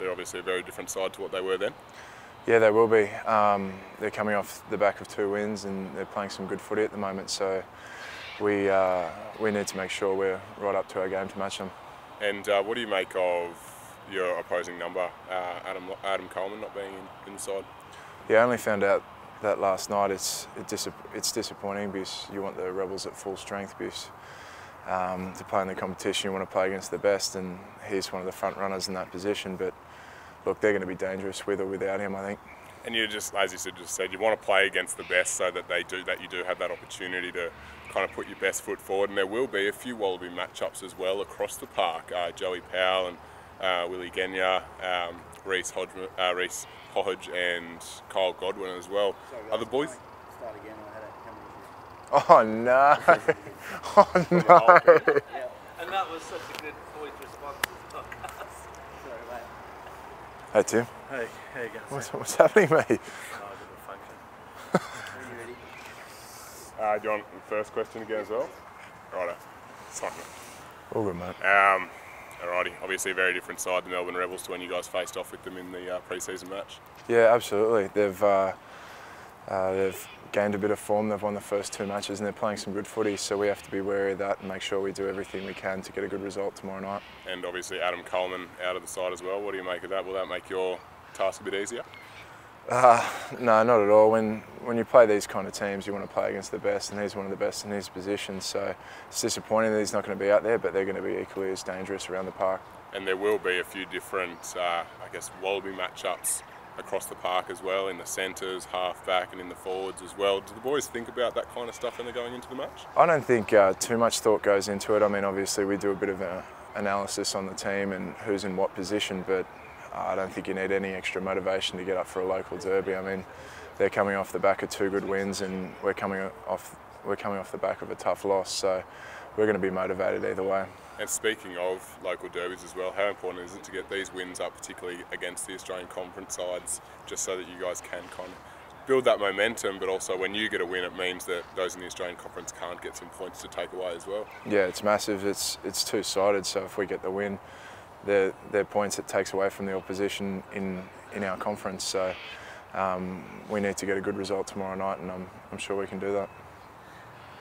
they're obviously a very different side to what they were then. Yeah, they will be. They're coming off the back of 2 wins and they're playing some good footy at the moment. So we need to make sure we're right up to our game to match them. And what do you make of your opposing number, Adam Coleman, not being in the side? Yeah, I only found out that last night. It's disappointing because you want the Rebels at full strength because to play in the competition you want to play against the best, and he's one of the front runners in that position. But look, they're going to be dangerous with or without him, I think. And you just, as you said, you want to play against the best so that you do have that opportunity to kind of put your best foot forward. And there will be a few Wallaby matchups as well across the park. Joey Powell and Willie Genya, Reece Hodge and Kyle Godwin as well. Sorry, Are the boys? Start again. I had a camera issue. Oh no! Oh no! Yeah. And that was such a good voice response. Sorry, mate. Hey Tim. Hey, how you going? What's happening, mate? Oh, a bit of function. Are you ready? Do you want the first question again as well? Righto. Sorry. All good, mate. Alrighty. Obviously a very different side, the Melbourne Rebels, to when you guys faced off with them in the pre-season match. Yeah, absolutely. They've gained a bit of form. They've won the first 2 matches and they're playing some good footy, so we have to be wary of that and make sure we do everything we can to get a good result tomorrow night. And obviously Adam Coleman out of the side as well. What do you make of that? Will that make your task a bit easier? No, not at all. When you play these kind of teams, you want to play against the best, and he's one of the best in his position. So it's disappointing that he's not going to be out there, but they're going to be equally as dangerous around the park. And there will be a few different, I guess, Wallaby matchups across the park as well, in the centres, half-back and in the forwards as well. Do the boys think about that kind of stuff when they're going into the match? I don't think too much thought goes into it. I mean, obviously we do a bit of analysis on the team and who's in what position, but I don't think you need any extra motivation to get up for a local derby. I mean, they're coming off the back of 2 good wins and we're coming off the back of a tough loss, so we're going to be motivated either way. And speaking of local derbies as well, how important is it to get these wins up, particularly against the Australian Conference sides, just so that you guys can kind of build that momentum, but also when you get a win, it means that those in the Australian Conference can't get some points to take away as well? Yeah, it's massive. It's two-sided, so if we get the win, they're points it takes away from the opposition in our conference. So we need to get a good result tomorrow night, and I'm sure we can do that.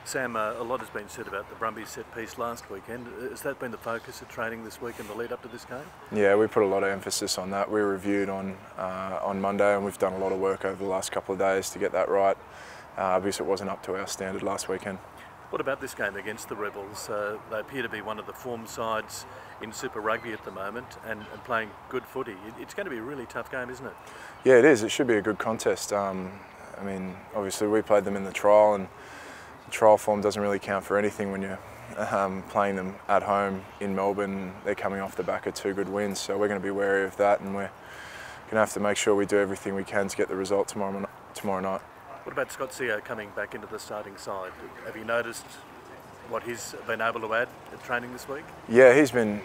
Sam, a lot has been said about the Brumbies set piece last weekend. Has that been the focus of training this week in the lead up to this game? Yeah, we put a lot of emphasis on that. We reviewed on Monday, and we've done a lot of work over the last couple of days to get that right, because it wasn't up to our standard last weekend. What about this game against the Rebels? They appear to be one of the form sides in Super Rugby at the moment and playing good footy. It's going to be a really tough game, isn't it? Yeah, it is. It should be a good contest. I mean, obviously we played them in the trial, and the trial form doesn't really count for anything when you're playing them at home in Melbourne. They're coming off the back of 2 good wins, so we're going to be wary of that, and we're going to have to make sure we do everything we can to get the result tomorrow night. What about Scott Sio coming back into the starting side? Have you noticed what he's been able to add at training this week? Yeah, he's been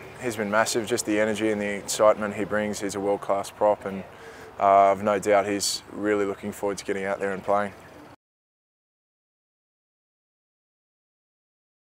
massive. Just the energy and the excitement he brings. He's a world-class prop, and I've no doubt he's really looking forward to getting out there and playing.